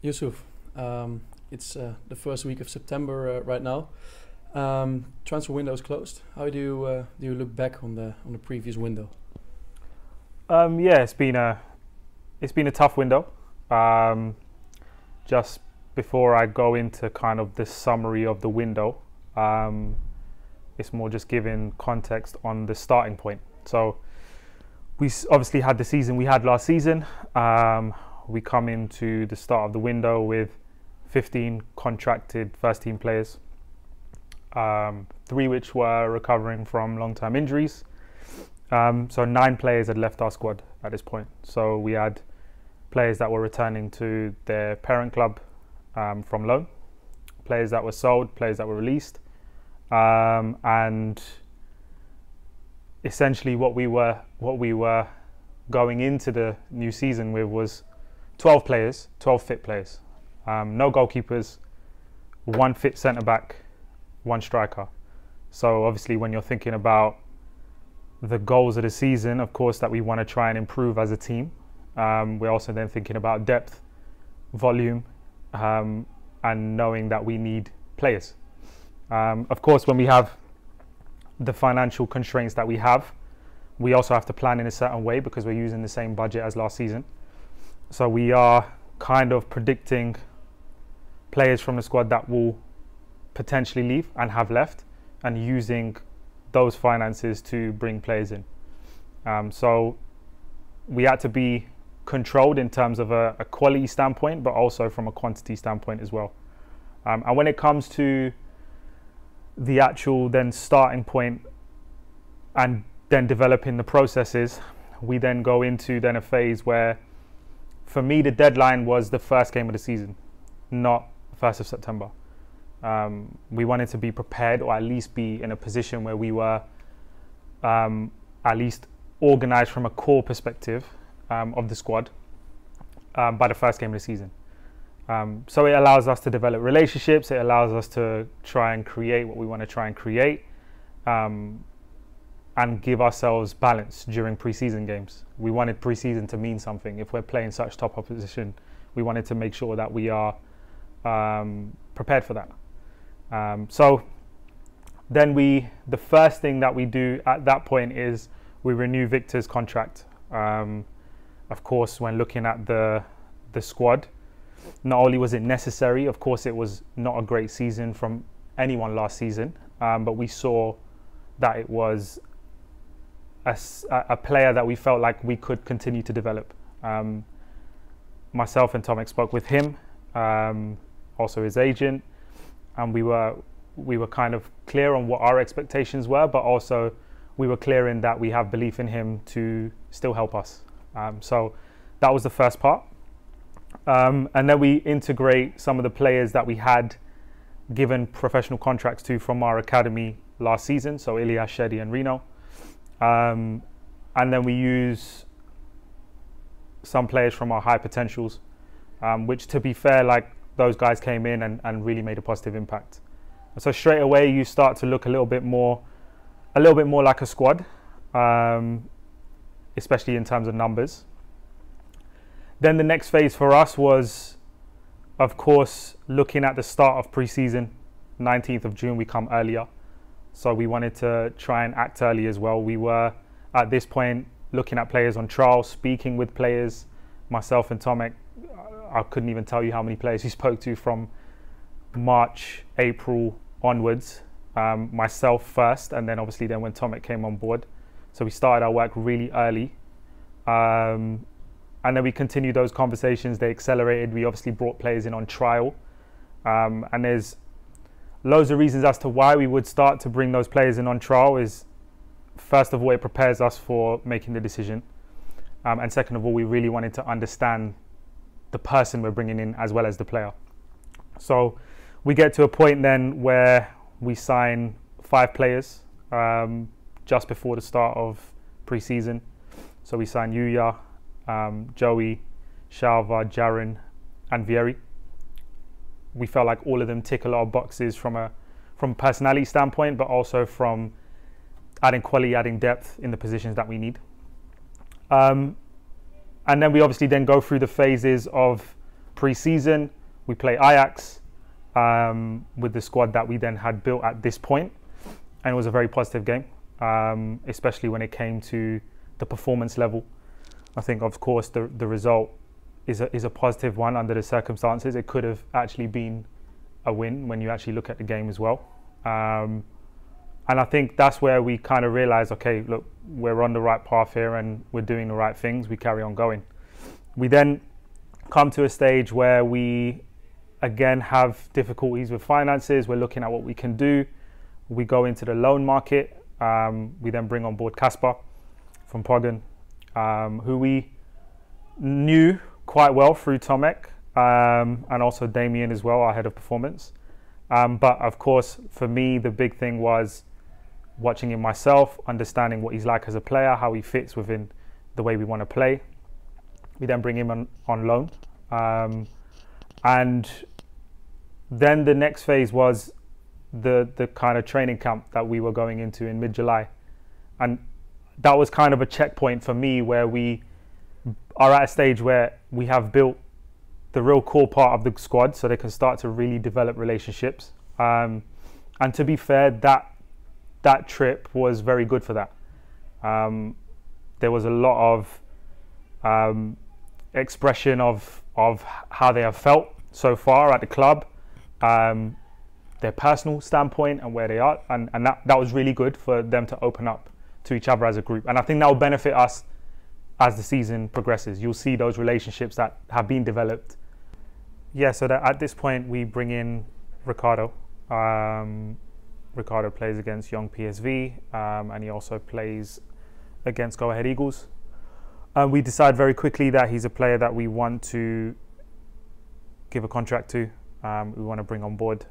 Yousuf, it's the first week of September right now. Transfer window is closed. How do you look back on the previous window? Yeah, it's been a tough window. Just before I go into kind of the summary of the window, it's more just giving context on the starting point. So we obviously had the season we had last season. We come into the start of the window with 15 contracted first team players, 3 which were recovering from long-term injuries. So 9 players had left our squad at this point. So we had players that were returning to their parent club from loan, players that were sold, players that were released, and essentially what we were going into the new season with was 12 players, 12 fit players, no goalkeepers, 1 fit centre back, 1 striker. So obviously when you're thinking about the goals of the season, of course, that we want to try and improve as a team. We're also then thinking about depth, volume, and knowing that we need players. Of course, when we have the financial constraints that we have, we also have to plan in a certain way because we're using the same budget as last season. So we are kind of predicting players from the squad that will potentially leave and have left, and using those finances to bring players in. So we had to be controlled in terms of a quality standpoint, but also from a quantity standpoint as well. And when it comes to the actual then starting point and then developing the processes, we then go into then a phase where, for me, the deadline was the first game of the season, not 1st of September. We wanted to be prepared, or at least be in a position where we were at least organised from a core perspective of the squad by the first game of the season. So it allows us to develop relationships, it allows us to try and create what we want to try and create, and give ourselves balance during pre-season games. We wanted pre-season to mean something. If we're playing such top opposition, we wanted to make sure that we are prepared for that. So then the first thing that we do at that point is we renew Victor's contract. Of course, when looking at the squad, not only was it necessary, of course it was not a great season from anyone last season, but we saw that it was a player that we felt like we could continue to develop. Myself and Tomek spoke with him, also his agent, and we were kind of clear on what our expectations were, but also we were clear in that we have belief in him to still help us. So that was the first part. And then we integrate some of the players that we had given professional contracts to from our academy last season, so Ilyas, Shedi and Reno. And then we use some players from our high potentials, which, to be fair, like, those guys came in and really made a positive impact. So straight away you start to look a little bit more like a squad, especially in terms of numbers. Then the next phase for us was, of course, looking at the start of pre-season. 19th of June, we come earlier. So we wanted to try and act early as well. We were, at this point, looking at players on trial, speaking with players. Myself and Tomek, I couldn't even tell you how many players we spoke to from March, April onwards. Myself first, and then obviously then when Tomek came on board. So we started our work really early. And then we continued those conversations. They accelerated. We obviously brought players in on trial. And there's loads of reasons as to why we would start to bring those players in on trial. Is, first of all, it prepares us for making the decision. And second of all, we really wanted to understand the person we're bringing in as well as the player. So we get to a point then where we sign 5 players just before the start of pre-season. So we sign Yuya, Joey, Shalva, Jaren and Vieri. We felt like all of them tick a lot of boxes from a personality standpoint, but also from adding quality, adding depth in the positions that we need. And then we obviously then go through the phases of pre-season. We play Ajax with the squad that we then had built at this point, and it was a very positive game, especially when it came to the performance level. I think, of course, the result is a positive one under the circumstances. It could have actually been a win when you actually look at the game as well. And I think that's where we kind of realized, okay, look, we're on the right path here and we're doing the right things. We carry on going. We then come to a stage where we again have difficulties with finances. We're looking at what we can do. We go into the loan market. We then bring on board Kasper from Poggen, who we knew quite well through Tomek, and also Damien as well, our head of performance. But of course, for me, the big thing was watching him myself, understanding what he's like as a player, how he fits within the way we want to play. We then bring him on loan. And then the next phase was the kind of training camp that we were going into in mid-July. And that was kind of a checkpoint for me, where we are at a stage where we have built the real core part of the squad so they can start to really develop relationships. And to be fair, that trip was very good for that. There was a lot of expression of how they have felt so far at the club, their personal standpoint and where they are, and that was really good for them to open up to each other as a group. And I think that will benefit us as the season progresses. You'll see those relationships that have been developed. Yeah, so that at this point we bring in Ricardo. Ricardo plays against Young PSV, and he also plays against Go Ahead Eagles. We decide very quickly that he's a player that we want to give a contract to. We want to bring on board.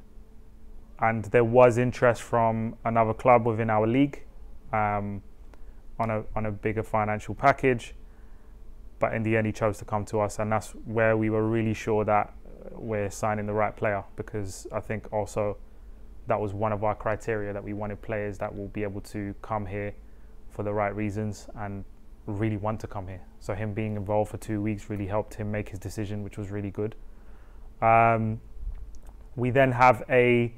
And there was interest from another club within our league on a bigger financial package. But in the end, he chose to come to us. And that's where we were really sure that we're signing the right player, because I think also that was one of our criteria, that we wanted players that will be able to come here for the right reasons and really want to come here. So him being involved for 2 weeks really helped him make his decision, which was really good. We then have a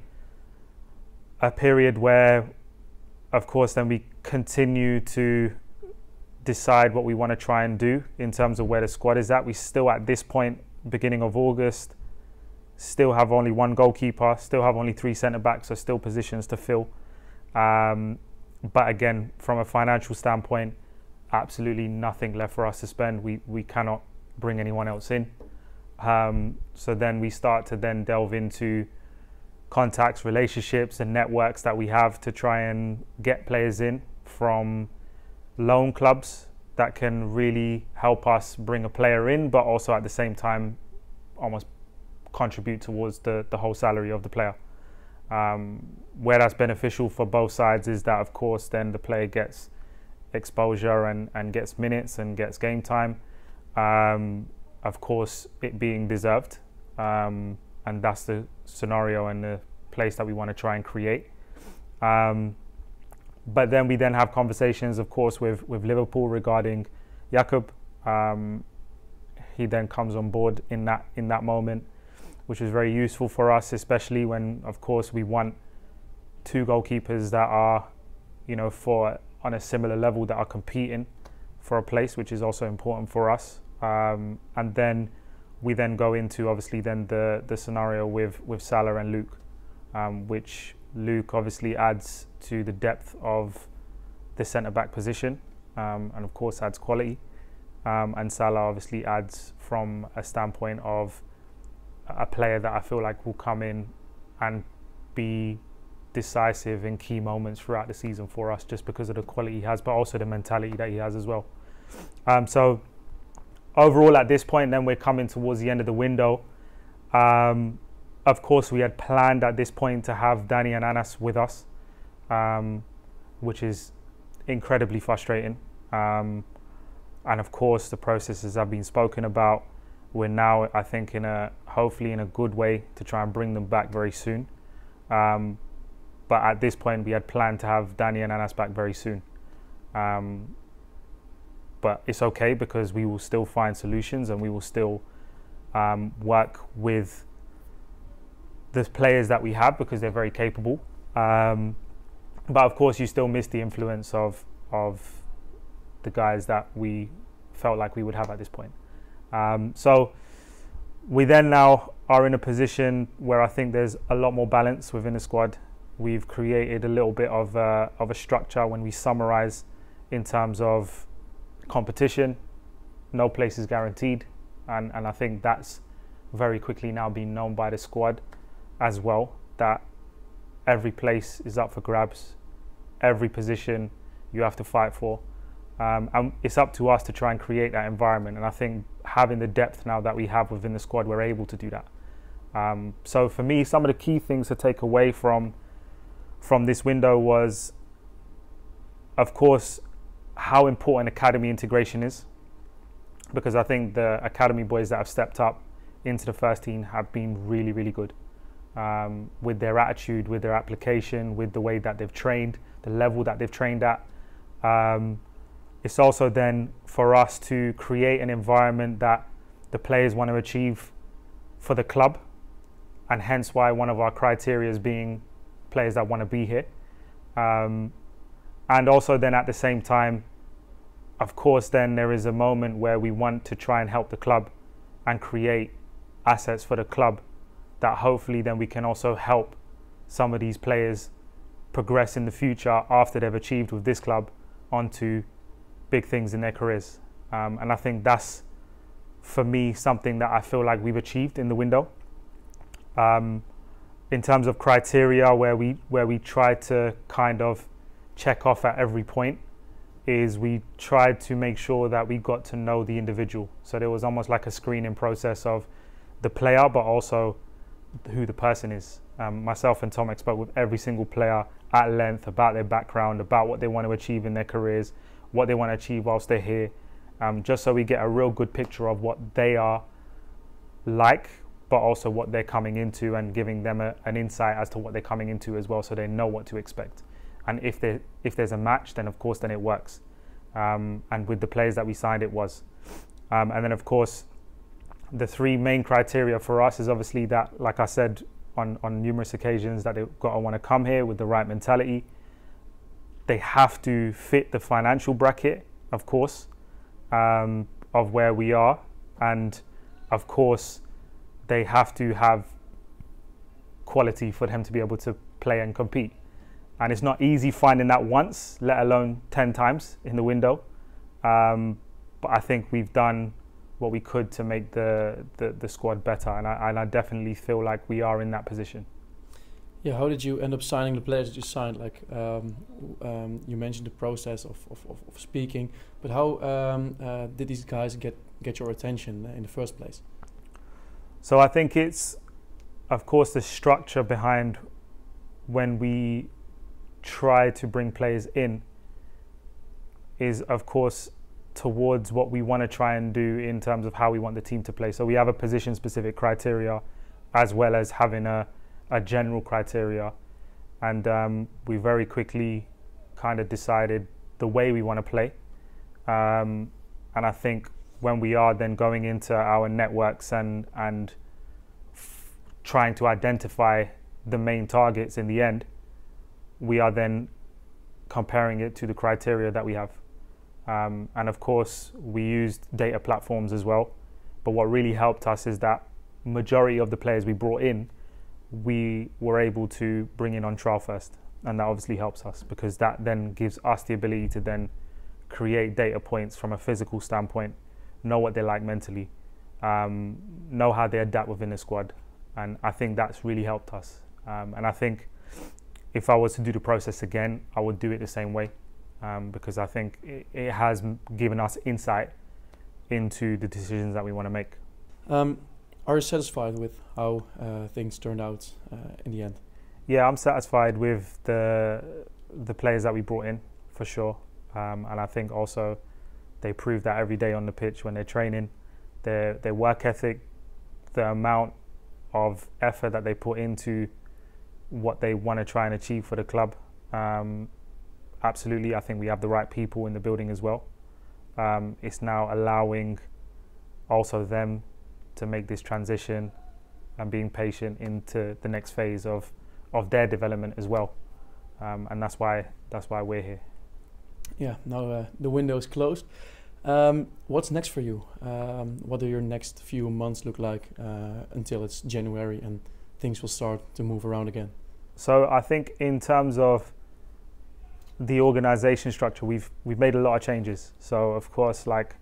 period where, of course, then we continue to decide what we want to try and do in terms of where the squad is at. We still, at this point, beginning of August, still have only one goalkeeper, still have only 3 centre-backs, so still positions to fill. But again, from a financial standpoint, absolutely nothing left for us to spend. We cannot bring anyone else in. So then we start to then delve into contacts, relationships and networks that we have to try and get players in from loan clubs that can really help us bring a player in, but also at the same time almost contribute towards the whole salary of the player. Where that's beneficial for both sides is that, of course, then the player gets exposure and gets minutes and gets game time. Of course, it being deserved. And that's the scenario and the place that we want to try and create. But then we then have conversations, of course, with Liverpool regarding Jakub. He then comes on board in that moment, which was very useful for us, especially when, of course, we want 2 goalkeepers that are, on a similar level, that are competing for a place, which is also important for us. And then we then go into, obviously, then the scenario with Salah and Luke, which Luke obviously adds to the depth of the centre-back position, and of course adds quality. And Salah obviously adds from a standpoint of a player that I feel like will come in and be decisive in key moments throughout the season for us, just because of the quality he has, but also the mentality that he has as well. So overall, at this point, then we're coming towards the end of the window. Of course, we had planned at this point to have Danny and Anas with us, which is incredibly frustrating. And of course, the processes have been spoken about. We're now, I think, hopefully in a good way to try and bring them back very soon. But at this point, we had planned to have Danny and Anas back very soon. But it's okay, because we will still find solutions and we will still work with the players that we have because they're very capable. But of course, you still miss the influence of the guys that we felt like we would have at this point. So we then now are in a position where I think there's a lot more balance within the squad. We've created a little bit of a structure when we summarize in terms of competition. No place is guaranteed, and I think that's very quickly now being known by the squad as well, that every place is up for grabs, every position you have to fight for, and it's up to us to try and create that environment. And I think having the depth now that we have within the squad, we're able to do that. So for me, some of the key things to take away from this window was, of course, how important academy integration is, because I think the academy boys that have stepped up into the first team have been really, really good. With their attitude, with their application, with the way that they've trained, the level that they've trained at. It's also then for us to create an environment that the players want to achieve for the club, and hence why one of our criteria is being players that want to be here. And also then at the same time, of course, then there is a moment where we want to try and help the club and create assets for the club that hopefully then we can also help some of these players progress in the future after they've achieved with this club onto big things in their careers. And I think that's, for me, something that I feel like we've achieved in the window. In terms of criteria, where we try to kind of check off at every point, is we tried to make sure that we got to know the individual. So there was almost like a screening process of the player, but also who the person is. Myself and Tomek spoke with every single player at length about their background, about what they want to achieve in their careers, what they want to achieve whilst they're here, just so we get a real good picture of what they are like, but also what they're coming into, and giving them an insight as to what they're coming into as well, so they know what to expect. And if there's a match, then of course then it works. And with the players that we signed, it was. And then of course, the three main criteria for us is obviously that, like I said on numerous occasions, that they've got to want to come here with the right mentality. They have to fit the financial bracket, of course, of where we are. And of course, they have to have quality for them to be able to play and compete. And it's not easy finding that once, let alone 10 times in the window. But I think we've done what we could to make the squad better. And I definitely feel like we are in that position. Yeah, how did you end up signing the players that you signed? Like you mentioned the process of speaking, but how did these guys get your attention in the first place? So I think it's, of course, the structure behind when we try to bring players in is, of course, towards what we want to try and do in terms of how we want the team to play. So we have a position-specific criteria, as well as having a general criteria. And we very quickly kind of decided the way we want to play. And I think when we are then going into our networks and trying to identify the main targets in the end, we are then comparing it to the criteria that we have. And of course, we used data platforms as well. But what really helped us is that majority of the players we brought in, we were able to bring in on trial first. And that obviously helps us, because that then gives us the ability to then create data points from a physical standpoint, know what they're like mentally, know how they adapt within the squad. And I think that's really helped us. And I think if I was to do the process again, I would do it the same way, because I think it has given us insight into the decisions that we want to make. Are you satisfied with how things turned out in the end? Yeah, I'm satisfied with the players that we brought in, for sure. And I think also they prove that every day on the pitch when they're training, their work ethic, the amount of effort that they put into what they want to try and achieve for the club. Absolutely, I think we have the right people in the building as well. It's now allowing also them to make this transition and being patient into the next phase of their development as well. And that's why we're here. Yeah, now the window is closed. What's next for you? What do your next few months look like until it's January and things will start to move around again? So I think in terms of the organization structure, we've made a lot of changes. So of course, like,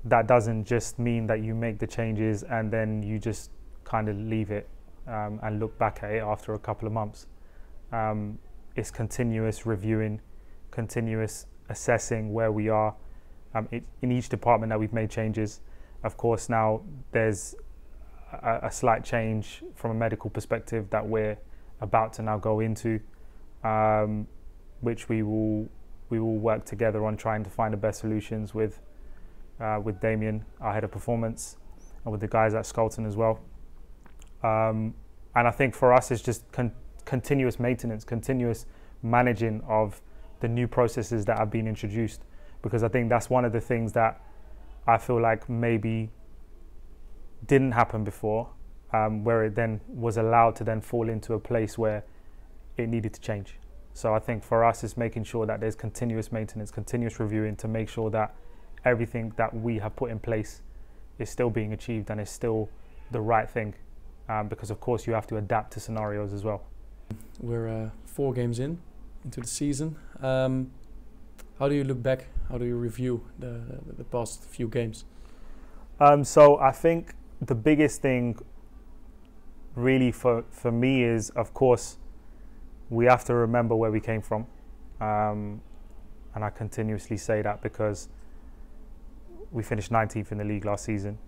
that doesn't just mean that you make the changes and then you just kind of leave it and look back at it after a couple of months. It's continuous reviewing, continuous assessing where we are in each department that we've made changes. Of course, now there's a slight change from a medical perspective that we're about to now go into, which we will work together on trying to find the best solutions with Damien, our head of performance, and with the guys at Skolton as well. And I think for us, it's just continuous maintenance, continuous managing of the new processes that have been introduced, because I think that's one of the things that I feel like maybe didn't happen before, where it then was allowed to then fall into a place where it needed to change. So I think for us, it's making sure that there's continuous maintenance, continuous reviewing to make sure that everything that we have put in place is still being achieved and is still the right thing, because of course you have to adapt to scenarios as well. We're 4 games into the season. How do you look back? How do you review the past few games? So I think the biggest thing really for me is, of course, we have to remember where we came from. And I continuously say that because we finished 19th in the league last season.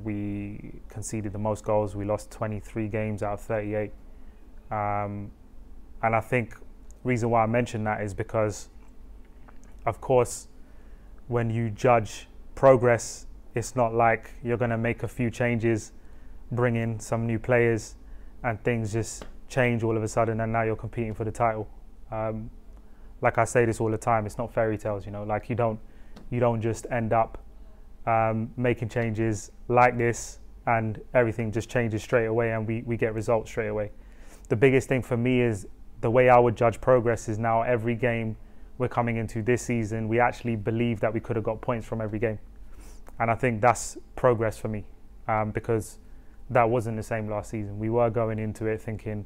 We conceded the most goals. We lost 23 games out of 38. And I think reason why I mention that is because, of course, when you judge progress, it's not like you're going to make a few changes, bring in some new players, and things just change all of a sudden, and now you're competing for the title. Like I say this all the time, it's not fairy tales, you know. Like you don't just end up making changes like this and everything just changes straight away and we get results straight away. The biggest thing for me is the way I would judge progress is now every game we're coming into this season, we actually believe that we could have got points from every game. And I think that's progress for me, because that wasn't the same last season. We were going into it thinking,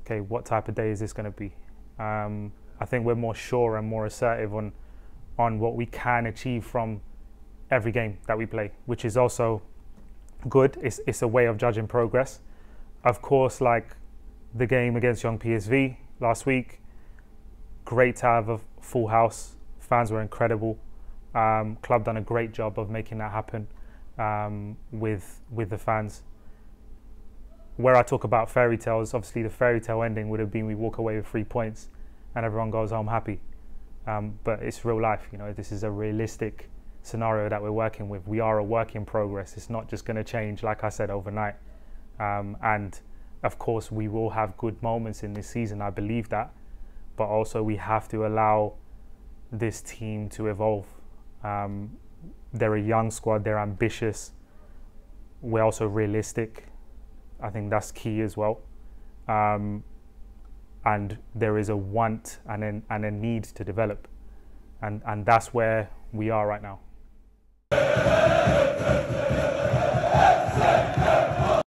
okay, what type of day is this going to be? I think we're more sure and more assertive on what we can achieve from every game that we play, which is also good. It's a way of judging progress. Of course, like the game against Young PSV last week, great to have a full house. Fans were incredible. Club done a great job of making that happen with the fans. Where I talk about fairy tales, obviously the fairy tale ending would have been we walk away with 3 points and everyone goes home happy. But it's real life, you know. This is a realistic scenario that we're working with. We are a work in progress. It's not just going to change, like I said, overnight. And of course, we will have good moments in this season. I believe that. But also, we have to allow this team to evolve. They're a young squad. They're ambitious. We're also realistic. I think that's key as well. And there is a want and a need to develop. And that's where we are right now.